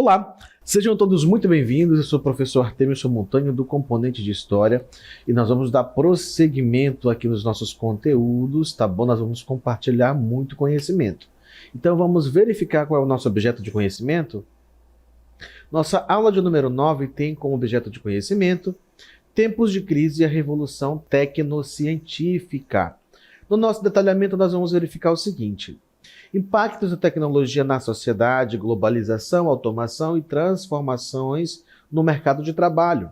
Olá, sejam todos muito bem-vindos. Eu sou o professor Artemilson Montanho do Componente de História e nós vamos dar prosseguimento aqui nos nossos conteúdos, tá bom? Nós vamos compartilhar muito conhecimento. Então vamos verificar qual é o nosso objeto de conhecimento? Nossa aula de número 9 tem como objeto de conhecimento tempos de crise e a revolução tecnocientífica. No nosso detalhamento nós vamos verificar o seguinte: impactos da tecnologia na sociedade, globalização, automação e transformações no mercado de trabalho.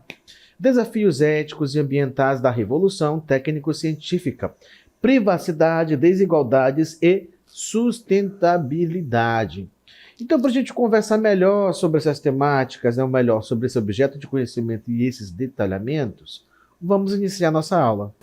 Desafios éticos e ambientais da revolução técnico-científica. Privacidade, desigualdades e sustentabilidade. Então, para a gente conversar melhor sobre essas temáticas, melhor sobre esse objeto de conhecimento e esses detalhamentos, vamos iniciar nossa aula.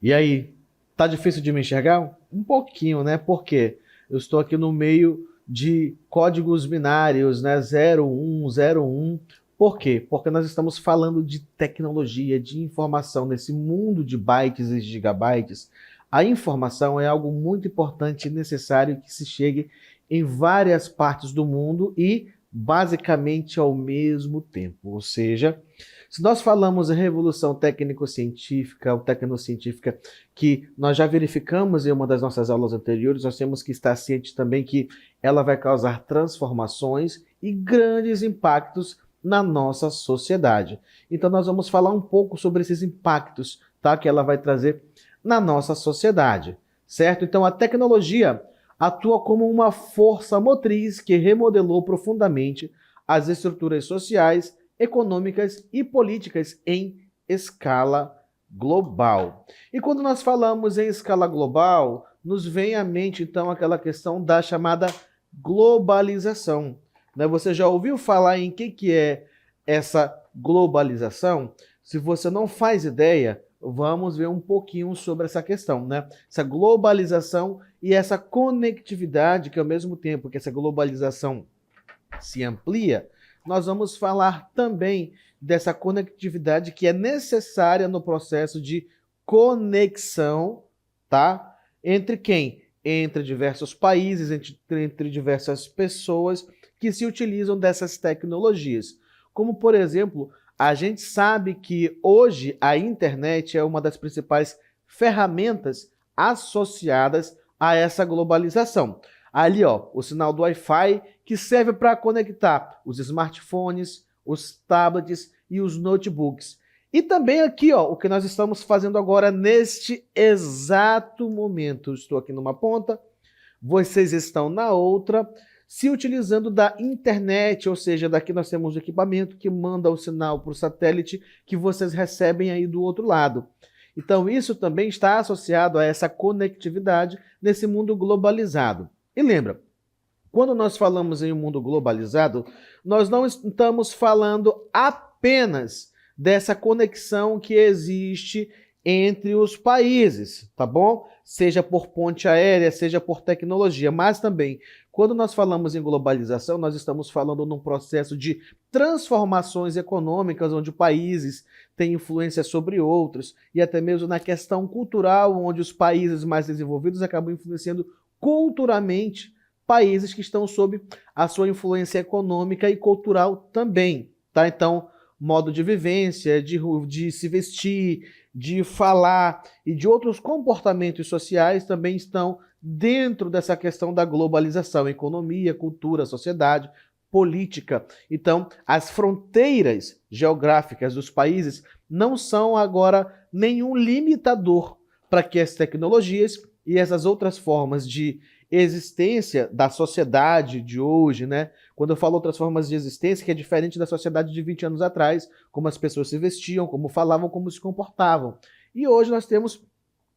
E aí, tá difícil de me enxergar? Um pouquinho, né? Porque eu estou aqui no meio de códigos binários, né? 01, 01. Por quê? Porque nós estamos falando de tecnologia, de informação nesse mundo de bytes e gigabytes. A informação é algo muito importante e necessário que se chegue em várias partes do mundo e basicamente ao mesmo tempo. Ou seja, se nós falamos em revolução técnico-científica ou tecnocientífica, que nós já verificamos em uma das nossas aulas anteriores, nós temos que estar cientes também que ela vai causar transformações e grandes impactos na nossa sociedade. Então nós vamos falar um pouco sobre esses impactos, tá, que ela vai trazer na nossa sociedade, certo? Então a tecnologia atua como uma força motriz que remodelou profundamente as estruturas sociais, econômicas e políticas em escala global. E quando nós falamos em escala global, nos vem à mente então aquela questão da chamada globalização. Né? Você já ouviu falar em que é essa globalização? Se você não faz ideia, vamos ver um pouquinho sobre essa questão, né? Essa globalização e essa conectividade, que ao mesmo tempo que essa globalização se amplia, nós vamos falar também dessa conectividade que é necessária no processo de conexão, tá? Entre quem? Entre diversos países, entre diversas pessoas que se utilizam dessas tecnologias. Como, por exemplo, a gente sabe que hoje a internet é uma das principais ferramentas associadas a essa globalização. Ali, ó, o sinal do Wi-Fi que serve para conectar os smartphones, os tablets e os notebooks. E também aqui, ó, o que nós estamos fazendo agora neste exato momento. Estou aqui numa ponta, vocês estão na outra, se utilizando da internet, ou seja, daqui nós temos o equipamento que manda o sinal para o satélite que vocês recebem aí do outro lado. Então isso também está associado a essa conectividade nesse mundo globalizado. E lembra, quando nós falamos em um mundo globalizado, nós não estamos falando apenas dessa conexão que existe entre os países, tá bom? Seja por ponte aérea, seja por tecnologia, mas também, quando nós falamos em globalização, nós estamos falando num processo de transformações econômicas, onde países têm influência sobre outros, e até mesmo na questão cultural, onde os países mais desenvolvidos acabam influenciando culturalmente países que estão sob a sua influência econômica e cultural também, tá? Então, modo de vivência, de se vestir, de falar e de outros comportamentos sociais também estão dentro dessa questão da globalização, economia, cultura, sociedade, política. Então, as fronteiras geográficas dos países não são agora nenhum limitador para que as tecnologias e essas outras formas de existência da sociedade de hoje, né? Quando eu falo outras formas de existência, que é diferente da sociedade de 20 anos atrás, como as pessoas se vestiam, como falavam, como se comportavam. E hoje nós temos,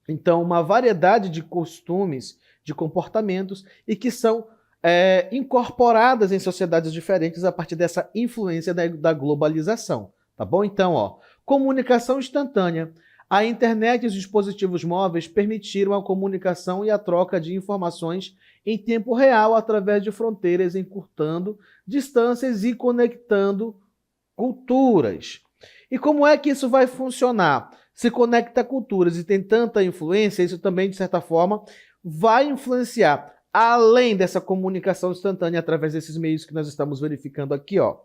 então, uma variedade de costumes, de comportamentos, e que são incorporadas em sociedades diferentes a partir dessa influência da globalização, tá bom? Então, ó, comunicação instantânea. A internet e os dispositivos móveis permitiram a comunicação e a troca de informações em tempo real através de fronteiras, encurtando distâncias e conectando culturas. E como é que isso vai funcionar? Se conecta culturas e tem tanta influência, isso também, de certa forma, vai influenciar, além dessa comunicação instantânea através desses meios que nós estamos verificando aqui, ó,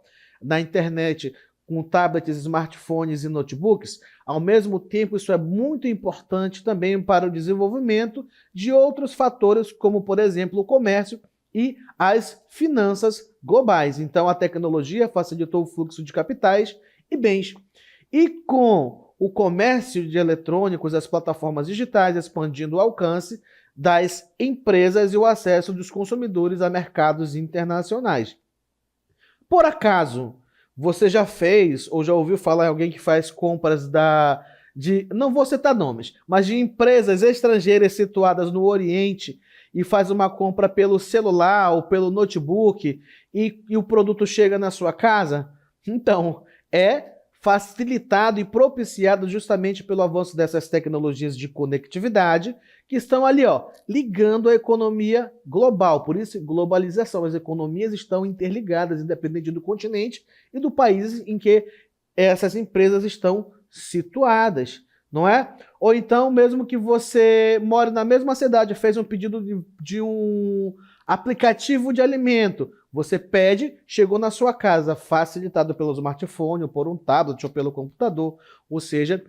na internet, com tablets, smartphones e notebooks. Ao mesmo tempo, isso é muito importante também para o desenvolvimento de outros fatores, como, por exemplo, o comércio e as finanças globais. Então, a tecnologia facilitou o fluxo de capitais e bens. E com o comércio de eletrônicos, as plataformas digitais expandindo o alcance das empresas e o acesso dos consumidores a mercados internacionais. Por acaso, você já fez ou já ouviu falar em alguém que faz compras não vou citar nomes, mas de empresas estrangeiras situadas no Oriente e faz uma compra pelo celular ou pelo notebook e o produto chega na sua casa? Então, é facilitado e propiciado justamente pelo avanço dessas tecnologias de conectividade que estão ali, ó, ligando a economia global. Por isso, globalização. As economias estão interligadas, independente do continente e do país em que essas empresas estão situadas, não é? Ou então, mesmo que você more na mesma cidade, fez um pedido de um aplicativo de alimento, você pede, chegou na sua casa, facilitado pelo smartphone, ou por um tablet, ou pelo computador. Ou seja,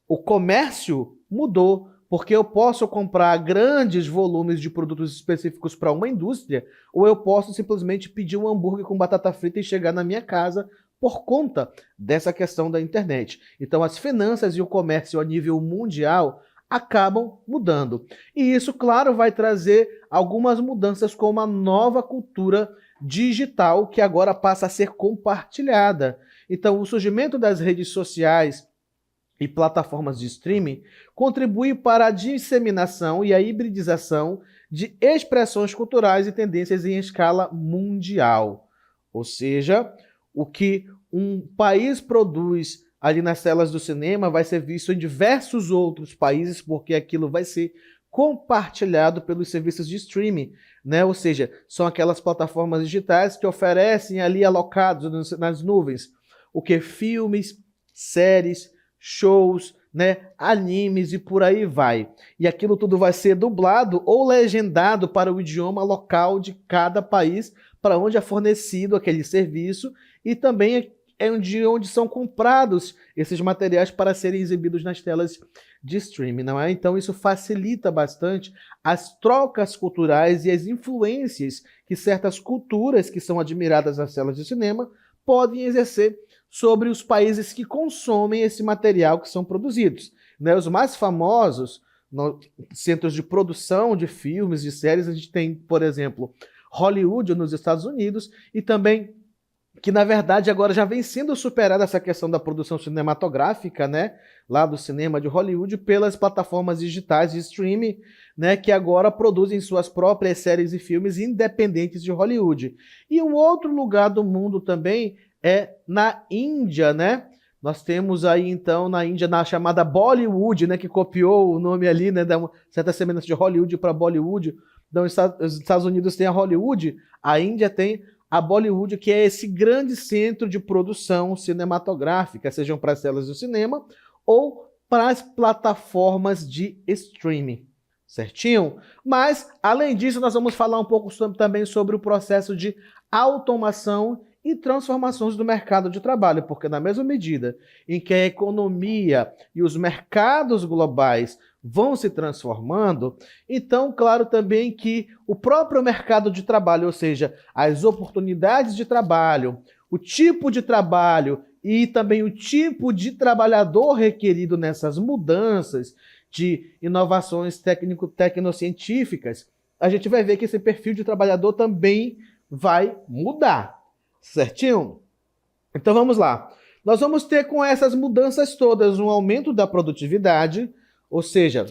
o comércio mudou, porque eu posso comprar grandes volumes de produtos específicos para uma indústria, ou eu posso simplesmente pedir um hambúrguer com batata frita e chegar na minha casa por conta dessa questão da internet. Então, as finanças e o comércio a nível mundial acabam mudando. E isso, claro, vai trazer algumas mudanças, como a nova cultura digital, que agora passa a ser compartilhada. Então, o surgimento das redes sociais e plataformas de streaming contribui para a disseminação e a hibridização de expressões culturais e tendências em escala mundial. Ou seja, o que um país produz ali nas telas do cinema vai ser visto em diversos outros países, porque aquilo vai ser compartilhado pelos serviços de streaming, né? Ou seja, são aquelas plataformas digitais que oferecem ali alocados nas nuvens o que? Filmes, séries, shows, né? Animes e por aí vai. E aquilo tudo vai ser dublado ou legendado para o idioma local de cada país para onde é fornecido aquele serviço, e também é onde são comprados esses materiais para serem exibidos nas telas de streaming, não é? Então isso facilita bastante as trocas culturais e as influências que certas culturas que são admiradas nas telas de cinema podem exercer sobre os países que consomem esse material que são produzidos, né? Os mais famosos centros de produção de filmes, de séries, a gente tem, por exemplo, Hollywood nos Estados Unidos, e também que na verdade agora já vem sendo superada essa questão da produção cinematográfica, né, lá do cinema de Hollywood, pelas plataformas digitais de streaming, né, que agora produzem suas próprias séries e filmes independentes de Hollywood. E um outro lugar do mundo também é na Índia, né? Nós temos aí então na Índia, na chamada Bollywood, né, que copiou o nome ali, né, dá uma certa semelhança de Hollywood para Bollywood. Então, os Estados Unidos tem a Hollywood, a Índia tem a Bollywood, que é esse grande centro de produção cinematográfica, sejam para as telas do cinema ou para as plataformas de streaming, certinho? Mas, além disso, nós vamos falar um pouco também sobre o processo de automação e transformações do mercado de trabalho, porque na mesma medida em que a economia e os mercados globais vão se transformando, então, claro também que o próprio mercado de trabalho, ou seja, as oportunidades de trabalho, o tipo de trabalho e também o tipo de trabalhador requerido nessas mudanças de inovações tecnocientíficas, a gente vai ver que esse perfil de trabalhador também vai mudar, certinho? Então vamos lá. Nós vamos ter com essas mudanças todas um aumento da produtividade, ou seja,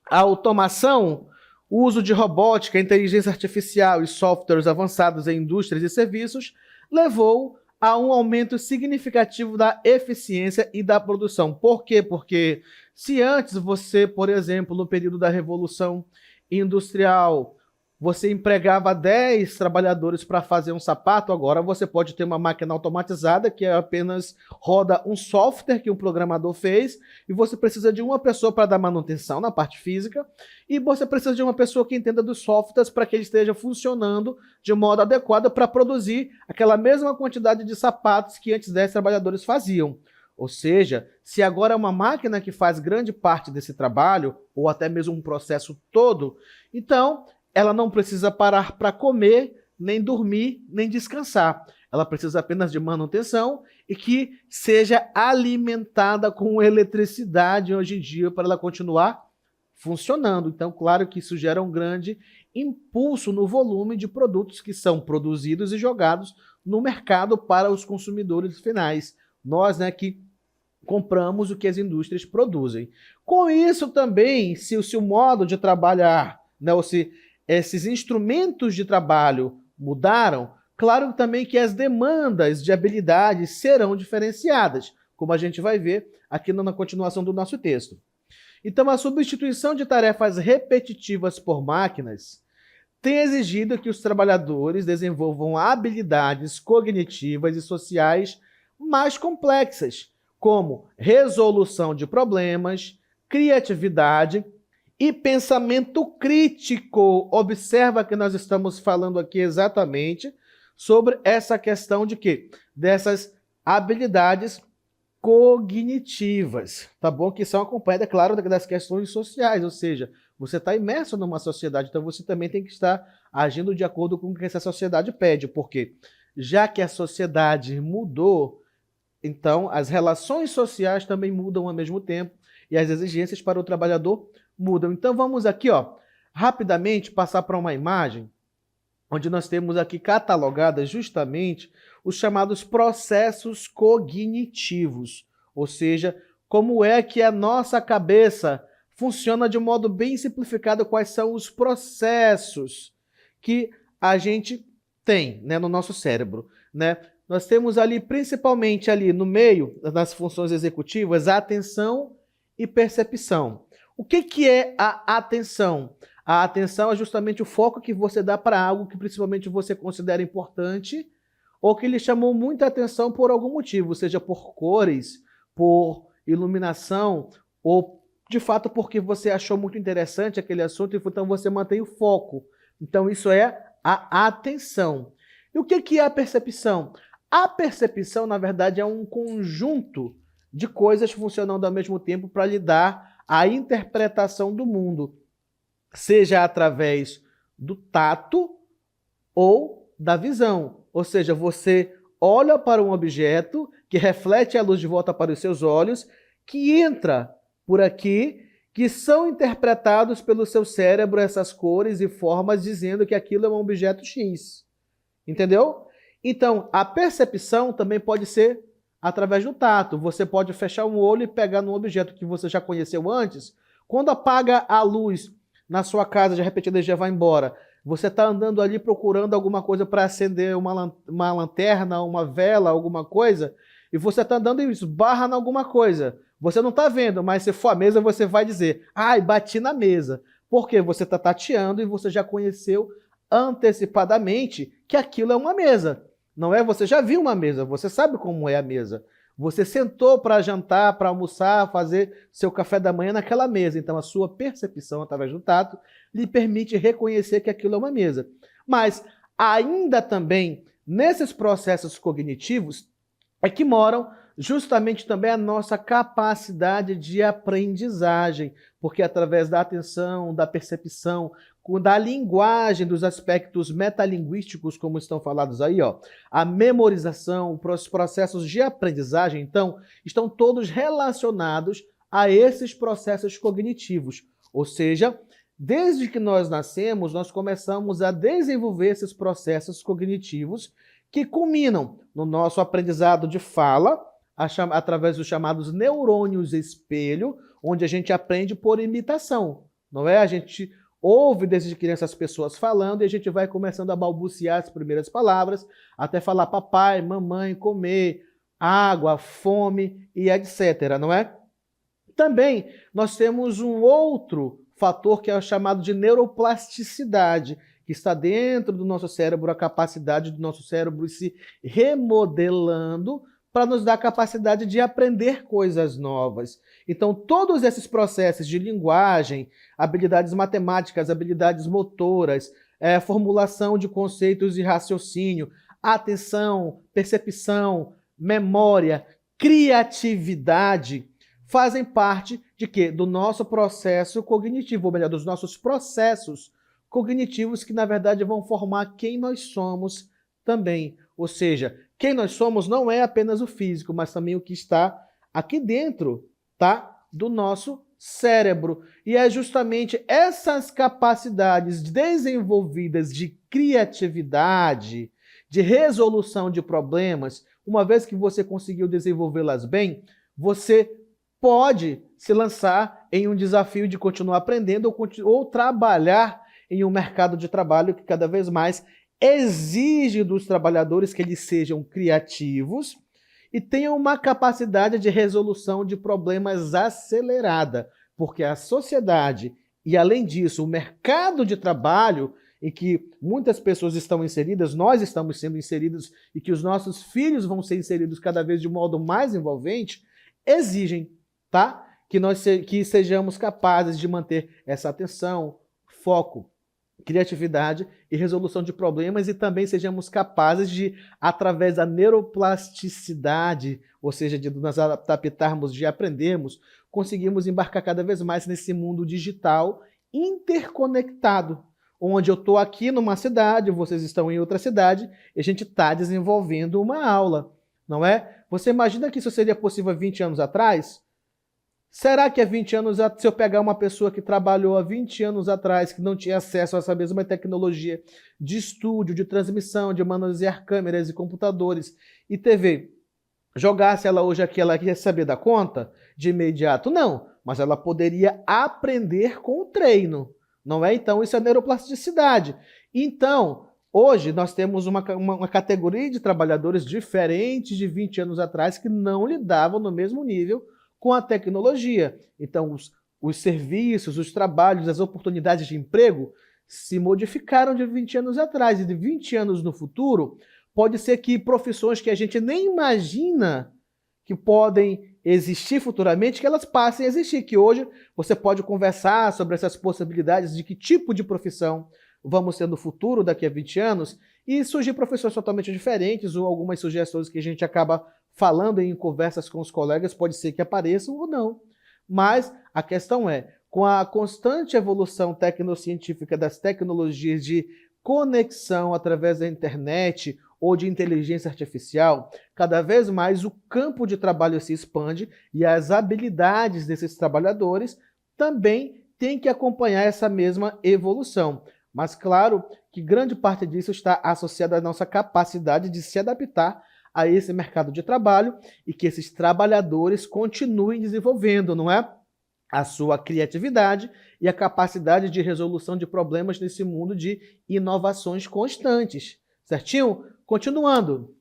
a automação, o uso de robótica, inteligência artificial e softwares avançados em indústrias e serviços levou a um aumento significativo da eficiência e da produção. Por quê? Porque se antes você, por exemplo, no período da Revolução Industrial, você empregava 10 trabalhadores para fazer um sapato, agora você pode ter uma máquina automatizada que apenas roda um software que um programador fez, e você precisa de uma pessoa para dar manutenção na parte física, e você precisa de uma pessoa que entenda dos softwares para que ele esteja funcionando de modo adequado para produzir aquela mesma quantidade de sapatos que antes 10 trabalhadores faziam. Ou seja, se agora é uma máquina que faz grande parte desse trabalho, ou até mesmo um processo todo, então ela não precisa parar para comer, nem dormir, nem descansar. Ela precisa apenas de manutenção e que seja alimentada com eletricidade hoje em dia para ela continuar funcionando. Então, claro que isso gera um grande impulso no volume de produtos que são produzidos e jogados no mercado para os consumidores finais. Nós, né, que compramos o que as indústrias produzem. Com isso também, se o modo de trabalhar, né, ou se esses instrumentos de trabalho mudaram, claro também que as demandas de habilidades serão diferenciadas, como a gente vai ver aqui na continuação do nosso texto. Então, a substituição de tarefas repetitivas por máquinas tem exigido que os trabalhadores desenvolvam habilidades cognitivas e sociais mais complexas, como resolução de problemas, criatividade e pensamento crítico. Observa que nós estamos falando aqui exatamente sobre essa questão de quê? Dessas habilidades cognitivas, tá bom? Que são acompanhadas, é claro, das questões sociais, ou seja, você está imerso numa sociedade, então você também tem que estar agindo de acordo com o que essa sociedade pede, porque já que a sociedade mudou, então as relações sociais também mudam ao mesmo tempo e as exigências para o trabalhador mudam. Então vamos aqui, ó, rapidamente passar para uma imagem onde nós temos aqui catalogadas justamente os chamados processos cognitivos, ou seja, como é que a nossa cabeça funciona de modo bem simplificado, quais são os processos que a gente tem, né, no nosso cérebro, né? Nós temos ali, principalmente ali no meio das funções executivas, a atenção e percepção. O que é a atenção? A atenção é justamente o foco que você dá para algo que principalmente você considera importante ou que lhe chamou muita atenção por algum motivo, seja por cores, por iluminação ou de fato porque você achou muito interessante aquele assunto e então você mantém o foco. Então isso é a atenção. E o que é a percepção? A percepção, na verdade, é um conjunto de coisas funcionando ao mesmo tempo para lhe dar a interpretação do mundo, seja através do tato ou da visão. Ou seja, você olha para um objeto que reflete a luz de volta para os seus olhos, que entra por aqui, que são interpretados pelo seu cérebro essas cores e formas, dizendo que aquilo é um objeto X. Entendeu? Então, a percepção também pode ser através do tato. Você pode fechar um olho e pegar num objeto que você já conheceu antes. Quando apaga a luz na sua casa, de repente a energia vai embora, você está andando ali procurando alguma coisa para acender uma lanterna, uma vela, alguma coisa, e você está andando e esbarra em alguma coisa. Você não está vendo, mas se for a mesa, você vai dizer, ai, bati na mesa. Porque você está tateando e você já conheceu antecipadamente que aquilo é uma mesa. Não é? Você já viu uma mesa, você sabe como é a mesa. Você sentou para jantar, para almoçar, fazer seu café da manhã naquela mesa. Então a sua percepção através do tato lhe permite reconhecer que aquilo é uma mesa. Mas ainda também nesses processos cognitivos é que moram justamente também a nossa capacidade de aprendizagem, porque através da atenção, da percepção, da linguagem, dos aspectos metalinguísticos, como estão falados aí, ó, a memorização, os processos de aprendizagem, então, estão todos relacionados a esses processos cognitivos. Ou seja, desde que nós nascemos, nós começamos a desenvolver esses processos cognitivos que culminam no nosso aprendizado de fala, através dos chamados neurônios espelho, onde a gente aprende por imitação, não é? A gente ouve desde criança as pessoas falando e a gente vai começando a balbuciar as primeiras palavras, até falar papai, mamãe, comer, água, fome e etc, não é? Também nós temos um outro fator que é o chamado de neuroplasticidade, que está dentro do nosso cérebro, a capacidade do nosso cérebro se remodelando para nos dar a capacidade de aprender coisas novas. Então, todos esses processos de linguagem, habilidades matemáticas, habilidades motoras, formulação de conceitos e raciocínio, atenção, percepção, memória, criatividade, fazem parte de quê? Do nosso processo cognitivo, ou melhor, dos nossos processos cognitivos que, na verdade, vão formar quem nós somos também. Ou seja, quem nós somos não é apenas o físico, mas também o que está aqui dentro, tá? Do nosso cérebro. E é justamente essas capacidades desenvolvidas de criatividade, de resolução de problemas, uma vez que você conseguiu desenvolvê-las bem, você pode se lançar em um desafio de continuar aprendendo ou trabalhar em um mercado de trabalho que cada vez mais exige dos trabalhadores que eles sejam criativos e tenham uma capacidade de resolução de problemas acelerada, porque a sociedade e, além disso, o mercado de trabalho em que muitas pessoas estão inseridas, nós estamos sendo inseridos e que os nossos filhos vão ser inseridos cada vez de modo mais envolvente, exigem, tá? Que sejamos capazes de manter essa atenção, foco, criatividade e resolução de problemas e também sejamos capazes de, através da neuroplasticidade, ou seja, de nos adaptarmos, de aprendermos, conseguimos embarcar cada vez mais nesse mundo digital interconectado, onde eu estou aqui numa cidade, vocês estão em outra cidade, e a gente está desenvolvendo uma aula, não é? Você imagina que isso seria possível há 20 anos atrás? Será que há 20 anos, se eu pegar uma pessoa que trabalhou há 20 anos atrás, que não tinha acesso a essa mesma tecnologia de estúdio, de transmissão, de manusear câmeras e computadores e TV, jogasse ela hoje aqui, ela ia saber da conta de imediato? Não, mas ela poderia aprender com o treino, não é? Então, isso é neuroplasticidade. Então, hoje nós temos uma categoria de trabalhadores diferentes de 20 anos atrás que não lidavam no mesmo nível com a tecnologia. Então, os serviços, os trabalhos, as oportunidades de emprego se modificaram de 20 anos atrás. E de 20 anos no futuro, pode ser que profissões que a gente nem imagina que podem existir futuramente, que elas passem a existir. Que hoje você pode conversar sobre essas possibilidades de que tipo de profissão vamos ter no futuro, daqui a 20 anos, e surgir profissões totalmente diferentes ou algumas sugestões que a gente acaba falando em conversas com os colegas, pode ser que apareçam ou não. Mas a questão é, com a constante evolução tecnocientífica das tecnologias de conexão através da internet ou de inteligência artificial, cada vez mais o campo de trabalho se expande e as habilidades desses trabalhadores também têm que acompanhar essa mesma evolução. Mas claro que grande parte disso está associada à nossa capacidade de se adaptar a esse mercado de trabalho e que esses trabalhadores continuem desenvolvendo, não é? A sua criatividade e a capacidade de resolução de problemas nesse mundo de inovações constantes. Certinho? Continuando.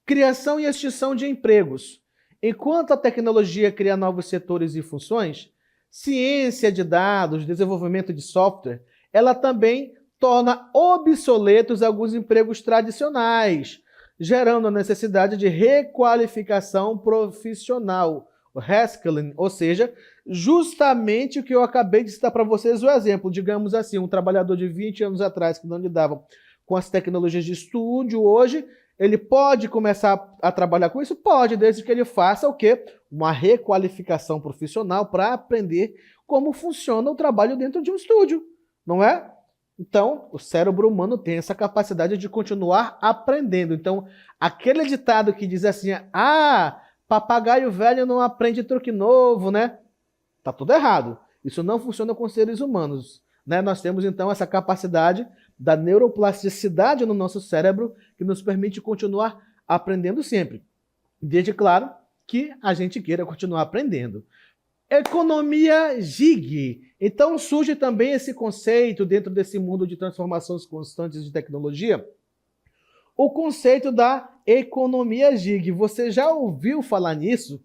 Criação e extinção de empregos. Enquanto a tecnologia cria novos setores e funções, ciência de dados, desenvolvimento de software, ela também torna obsoletos alguns empregos tradicionais, gerando a necessidade de requalificação profissional, o reskilling, ou seja, justamente o que eu acabei de citar para vocês o exemplo. Digamos assim, um trabalhador de 20 anos atrás que não lidava com as tecnologias de estúdio, hoje ele pode começar a trabalhar com isso? Pode, desde que ele faça o quê? Uma requalificação profissional para aprender como funciona o trabalho dentro de um estúdio, não é? Então, o cérebro humano tem essa capacidade de continuar aprendendo. Então, aquele ditado que diz assim, papagaio velho não aprende truque novo, né? Tá tudo errado. Isso não funciona com seres humanos, né? Nós temos, então, essa capacidade da neuroplasticidade no nosso cérebro que nos permite continuar aprendendo sempre. Desde, claro, que a gente queira continuar aprendendo. Economia gig. Então surge também esse conceito dentro desse mundo de transformações constantes de tecnologia, o conceito da economia gig. Você já ouviu falar nisso?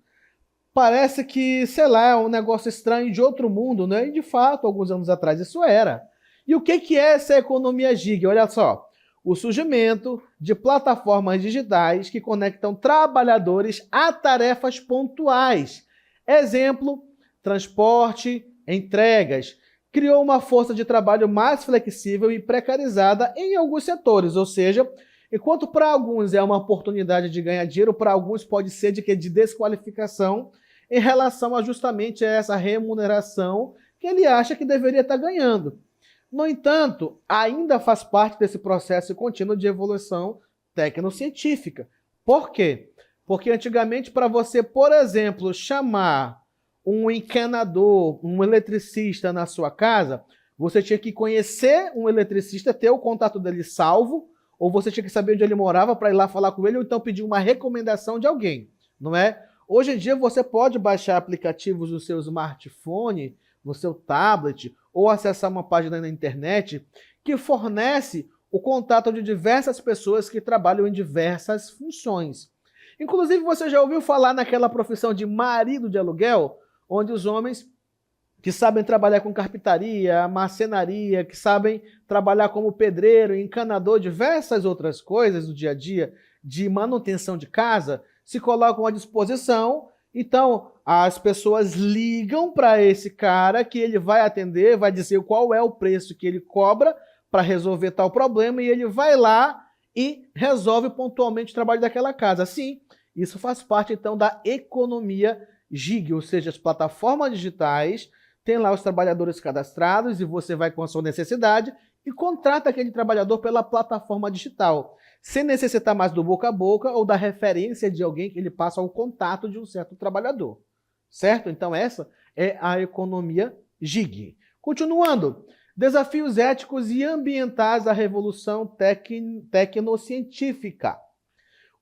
Parece que, sei lá, é um negócio estranho de outro mundo, né? E de fato, alguns anos atrás isso era. E o que é essa economia gig? Olha só, o surgimento de plataformas digitais que conectam trabalhadores a tarefas pontuais. Exemplo, transporte, entregas. Criou uma força de trabalho mais flexível e precarizada em alguns setores, ou seja, enquanto para alguns é uma oportunidade de ganhar dinheiro, para alguns pode ser de desqualificação em relação a justamente essa remuneração que ele acha que deveria estar ganhando. No entanto, ainda faz parte desse processo contínuo de evolução tecnocientífica. Por quê? Porque antigamente, para você, por exemplo, chamar um encanador, um eletricista na sua casa, você tinha que conhecer um eletricista, ter o contato dele salvo, ou você tinha que saber onde ele morava para ir lá falar com ele, ou então pedir uma recomendação de alguém, não é? Hoje em dia você pode baixar aplicativos no seu smartphone, no seu tablet, ou acessar uma página na internet que fornece o contato de diversas pessoas que trabalham em diversas funções. Inclusive, você já ouviu falar naquela profissão de marido de aluguel, onde os homens que sabem trabalhar com carpintaria, marcenaria, que sabem trabalhar como pedreiro, encanador, diversas outras coisas do dia a dia de manutenção de casa, se colocam à disposição. Então, as pessoas ligam para esse cara que ele vai atender, vai dizer qual é o preço que ele cobra para resolver tal problema e ele vai lá e resolve pontualmente o trabalho daquela casa. Sim, isso faz parte então da economia gig, ou seja, as plataformas digitais têm lá os trabalhadores cadastrados e você vai com a sua necessidade e contrata aquele trabalhador pela plataforma digital, sem necessitar mais do boca a boca ou da referência de alguém que ele passa ao contato de um certo trabalhador. Certo? Então essa é a economia gig. Continuando, desafios éticos e ambientais da revolução tecnocientífica.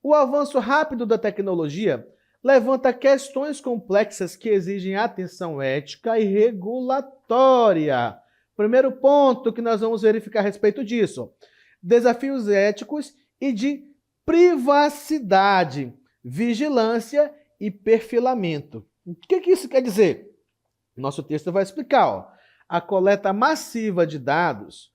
O avanço rápido da tecnologia levanta questões complexas que exigem atenção ética e regulatória. Primeiro ponto que nós vamos verificar a respeito disso: desafios éticos e de privacidade, vigilância e perfilamento. O que isso quer dizer? Nosso texto vai explicar. Ó. A coleta massiva de dados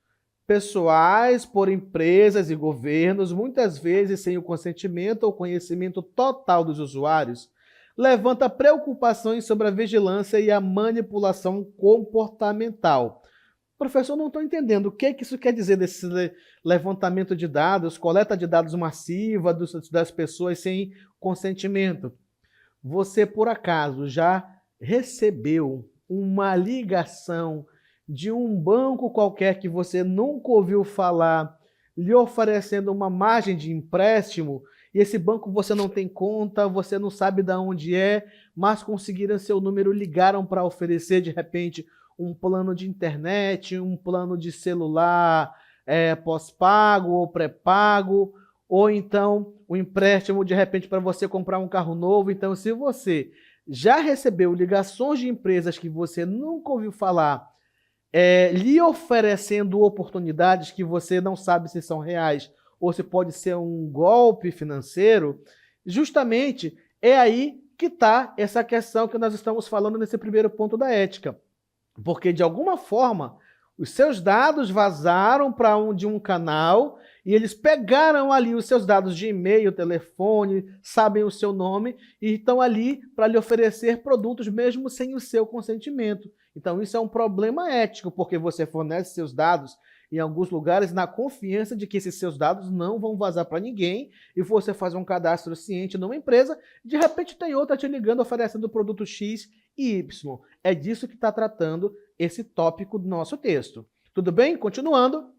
pessoais por empresas e governos, muitas vezes sem o consentimento ou conhecimento total dos usuários, levanta preocupações sobre a vigilância e a manipulação comportamental. Professor, não estou entendendo o que isso quer dizer desse levantamento de dados, coleta de dados massiva das pessoas sem consentimento. Você, por acaso, já recebeu uma ligação de um banco qualquer que você nunca ouviu falar, lhe oferecendo uma margem de empréstimo, e esse banco você não tem conta, você não sabe de onde é, mas conseguiram seu número, ligaram para oferecer, de repente, um plano de internet, um plano de celular pós-pago ou pré-pago, ou então um empréstimo, de repente, para você comprar um carro novo. Então, se você já recebeu ligações de empresas que você nunca ouviu falar, lhe oferecendo oportunidades que você não sabe se são reais ou se pode ser um golpe financeiro, justamente é aí que está essa questão que nós estamos falando nesse primeiro ponto da ética. Porque, de alguma forma, os seus dados vazaram para de um canal e eles pegaram ali os seus dados de e-mail, telefone, sabem o seu nome e estão ali para lhe oferecer produtos mesmo sem o seu consentimento. Então isso é um problema ético, porque você fornece seus dados em alguns lugares na confiança de que esses seus dados não vão vazar para ninguém e você faz um cadastro ciente numa empresa, de repente tem outra te ligando oferecendo produto X e Y. É disso que está tratando esse tópico do nosso texto. Tudo bem? Continuando.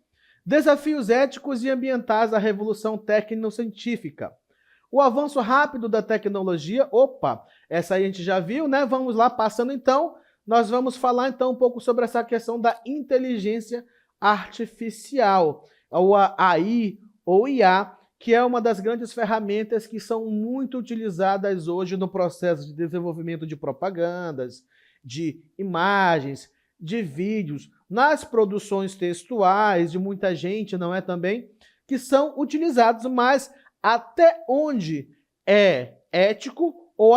Desafios éticos e ambientais da revolução tecnocientífica. O avanço rápido da tecnologia, essa aí a gente já viu, né? Vamos lá, passando então, nós vamos falar então um pouco sobre essa questão da inteligência artificial, ou a AI ou IA, que é uma das grandes ferramentas que são muito utilizadas hoje no processo de desenvolvimento de propagandas, de imagens, de vídeos, nas produções textuais de muita gente, não é também, que são utilizados, mas até onde é ético ou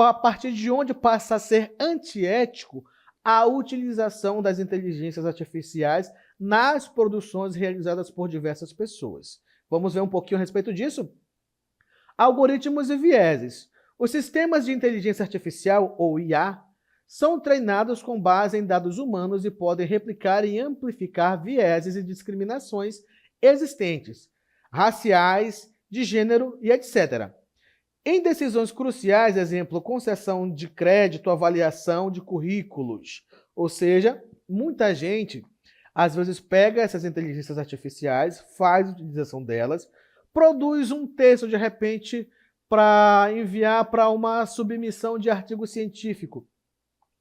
a partir de onde passa a ser antiético a utilização das inteligências artificiais nas produções realizadas por diversas pessoas. Vamos ver um pouquinho a respeito disso? Algoritmos e vieses. Os sistemas de inteligência artificial, ou IA, são treinados com base em dados humanos e podem replicar e amplificar vieses e discriminações existentes, raciais, de gênero e etc. Em decisões cruciais, exemplo, concessão de crédito, avaliação de currículos. Ou seja, muita gente, às vezes, pega essas inteligências artificiais, faz a utilização delas, produz um texto, de repente, para enviar para uma submissão de artigo científico,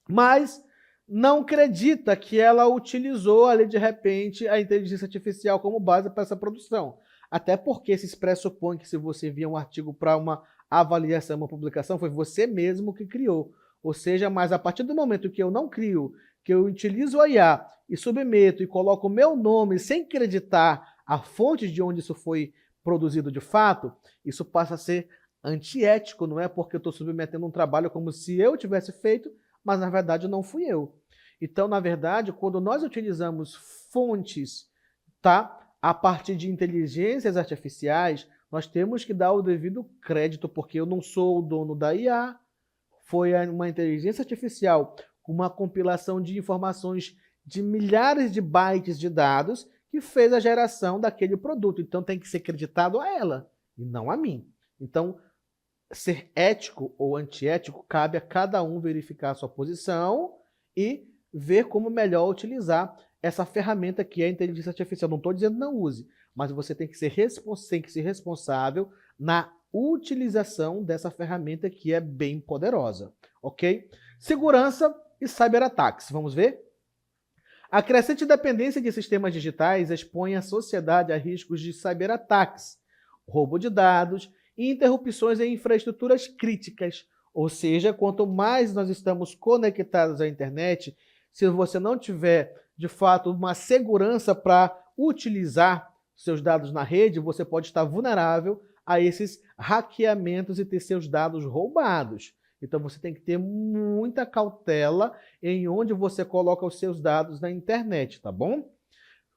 mas não acredita que ela utilizou ali, de repente, a inteligência artificial como base para essa produção. Até porque se pressupõe que se você envia um artigo para uma avaliação, uma publicação, foi você mesmo que criou. Ou seja, mas a partir do momento que eu não crio, que eu utilizo a IA e submeto e coloco o meu nome sem acreditar a fonte de onde isso foi produzido de fato, isso passa a ser antiético, não é? Porque eu estou submetendo um trabalho como se eu tivesse feito, mas na verdade não fui eu. Então, na verdade, quando nós utilizamos fontes, tá, a partir de inteligências artificiais, nós temos que dar o devido crédito, porque eu não sou o dono da IA, foi uma inteligência artificial com uma compilação de informações de milhares de bytes de dados que fez a geração daquele produto. Então tem que ser creditado a ela e não a mim. Então, ser ético ou antiético cabe a cada um verificar a sua posição e ver como melhor utilizar essa ferramenta que é a inteligência artificial. Não estou dizendo não use, mas você tem que ser responsável na utilização dessa ferramenta que é bem poderosa, ok? Segurança e cyberataques. Vamos ver? A crescente dependência de sistemas digitais expõe a sociedade a riscos de cyberataques, roubo de dados e interrupções em infraestruturas críticas. Ou seja, quanto mais nós estamos conectados à internet, se você não tiver, de fato, uma segurança para utilizar seus dados na rede, você pode estar vulnerável a esses hackeamentos e ter seus dados roubados. Então você tem que ter muita cautela em onde você coloca os seus dados na internet, tá bom?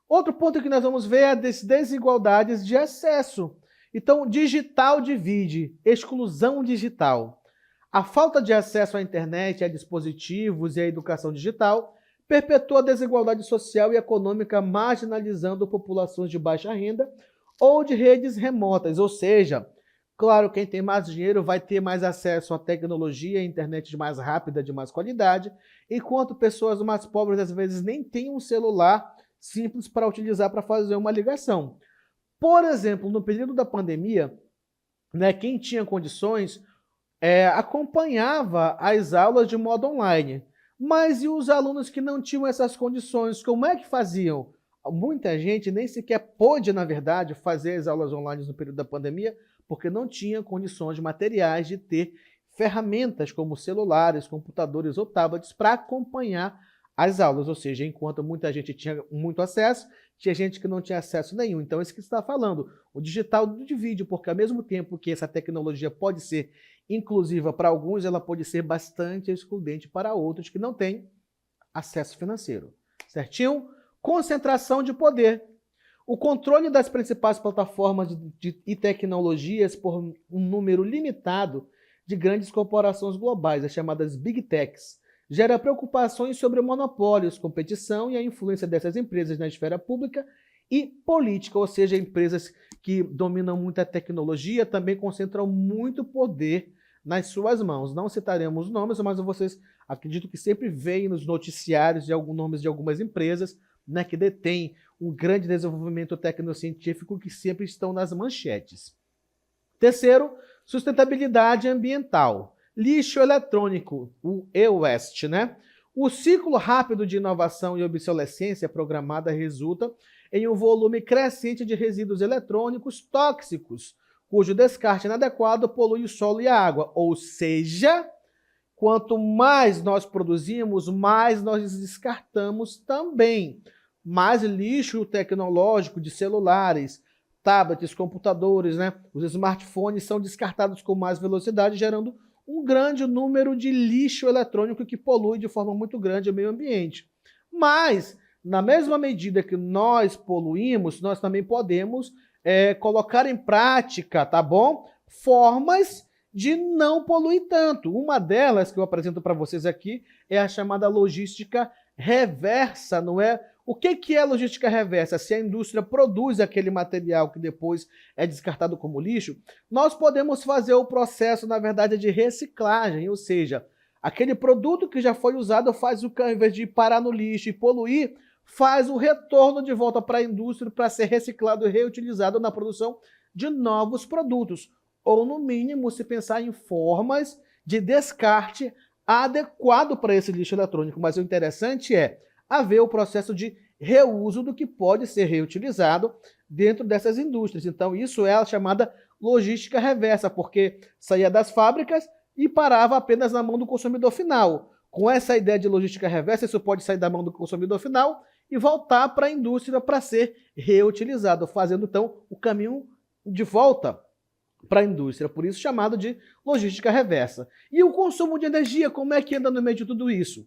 Outro ponto que nós vamos ver é as desigualdades de acesso. Então, digital divide, exclusão digital. A falta de acesso à internet, a dispositivos e à educação digital perpetua a desigualdade social e econômica, marginalizando populações de baixa renda ou de redes remotas, ou seja, claro, quem tem mais dinheiro vai ter mais acesso à tecnologia, à internet mais rápida, de mais qualidade, enquanto pessoas mais pobres às vezes nem têm um celular simples para utilizar para fazer uma ligação. Por exemplo, no período da pandemia, né, quem tinha condições acompanhava as aulas de modo online. Mas e os alunos que não tinham essas condições, como é que faziam? Muita gente nem sequer pôde, na verdade, fazer as aulas online no período da pandemia, porque não tinha condições materiais de ter ferramentas como celulares, computadores ou tablets para acompanhar as aulas. Ou seja, enquanto muita gente tinha muito acesso, tinha gente que não tinha acesso nenhum. Então, é isso que você está falando. O digital divide, porque ao mesmo tempo que essa tecnologia pode ser inclusiva para alguns, ela pode ser bastante excludente para outros que não têm acesso financeiro. Certinho? Concentração de poder. O controle das principais plataformas e tecnologias por um número limitado de grandes corporações globais, as chamadas Big Techs, gera preocupações sobre monopólios, competição e a influência dessas empresas na esfera pública e política, ou seja, empresas que dominam muita tecnologia também concentram muito poder nas suas mãos. Não citaremos nomes, mas vocês acredito que sempre veem nos noticiários de alguns nomes de algumas empresas, né, que detêm um grande desenvolvimento tecnocientífico que sempre estão nas manchetes. Terceiro, sustentabilidade ambiental. Lixo eletrônico, o E-Waste, né? O ciclo rápido de inovação e obsolescência programada resulta em um volume crescente de resíduos eletrônicos tóxicos, cujo descarte inadequado polui o solo e a água. Ou seja, quanto mais nós produzimos, mais nós descartamos também. Mais lixo tecnológico de celulares, tablets, computadores, né? Os smartphones são descartados com mais velocidade, gerando um grande número de lixo eletrônico que polui de forma muito grande o meio ambiente. Mas na mesma medida que nós poluímos, nós também podemos colocar em prática, tá bom? Formas de não poluir tanto. Uma delas que eu apresento para vocês aqui é a chamada logística reversa, não é? O que é logística reversa? Se a indústria produz aquele material que depois é descartado como lixo, nós podemos fazer o processo, na verdade, de reciclagem, ou seja, aquele produto que já foi usado faz o que, ao invés de parar no lixo e poluir, faz o retorno de volta para a indústria para ser reciclado e reutilizado na produção de novos produtos. Ou, no mínimo, se pensar em formas de descarte adequado para esse lixo eletrônico. Mas o interessante é haver o processo de reuso do que pode ser reutilizado dentro dessas indústrias. Então, isso é a chamada logística reversa, porque saía das fábricas e parava apenas na mão do consumidor final. Com essa ideia de logística reversa, isso pode sair da mão do consumidor final e voltar para a indústria para ser reutilizado, fazendo, então, o caminho de volta para a indústria, por isso chamado de logística reversa. E o consumo de energia, como é que anda no meio de tudo isso?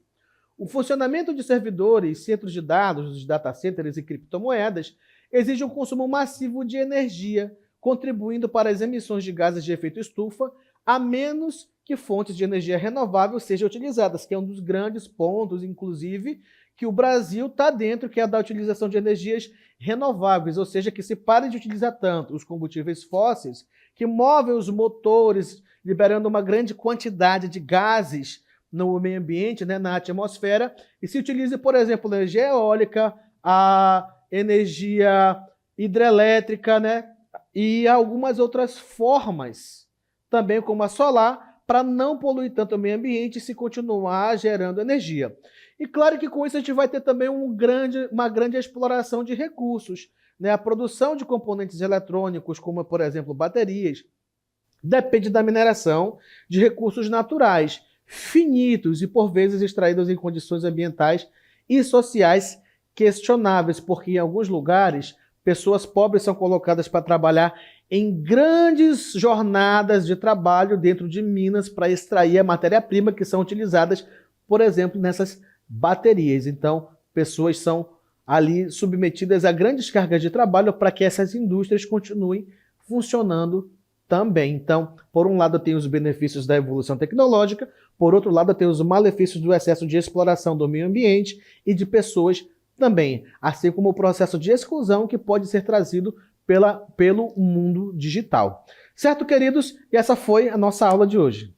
O funcionamento de servidores, centros de dados, os data centers e criptomoedas exige um consumo massivo de energia, contribuindo para as emissões de gases de efeito estufa, a menos que fontes de energia renovável sejam utilizadas, que é um dos grandes pontos, inclusive, que o Brasil está dentro, que é a da utilização de energias renováveis, ou seja, que se pare de utilizar tanto os combustíveis fósseis, que movem os motores, liberando uma grande quantidade de gases no meio ambiente, né, na atmosfera, e se utilize, por exemplo, a energia eólica, a energia hidrelétrica, né, e algumas outras formas, também como a solar, para não poluir tanto o meio ambiente e se continuar gerando energia. E claro que com isso a gente vai ter também uma grande exploração de recursos, né? A produção de componentes eletrônicos, como por exemplo baterias, depende da mineração de recursos naturais, finitos e por vezes extraídos em condições ambientais e sociais questionáveis, porque em alguns lugares pessoas pobres são colocadas para trabalhar em grandes jornadas de trabalho dentro de minas para extrair a matéria-prima que são utilizadas, por exemplo, nessas baterias. Então, pessoas são ali submetidas a grandes cargas de trabalho para que essas indústrias continuem funcionando também. Então, por um lado tem os benefícios da evolução tecnológica, por outro lado tem os malefícios do excesso de exploração do meio ambiente e de pessoas também, assim como o processo de exclusão que pode ser trazido pelo mundo digital. Certo, queridos? E essa foi a nossa aula de hoje.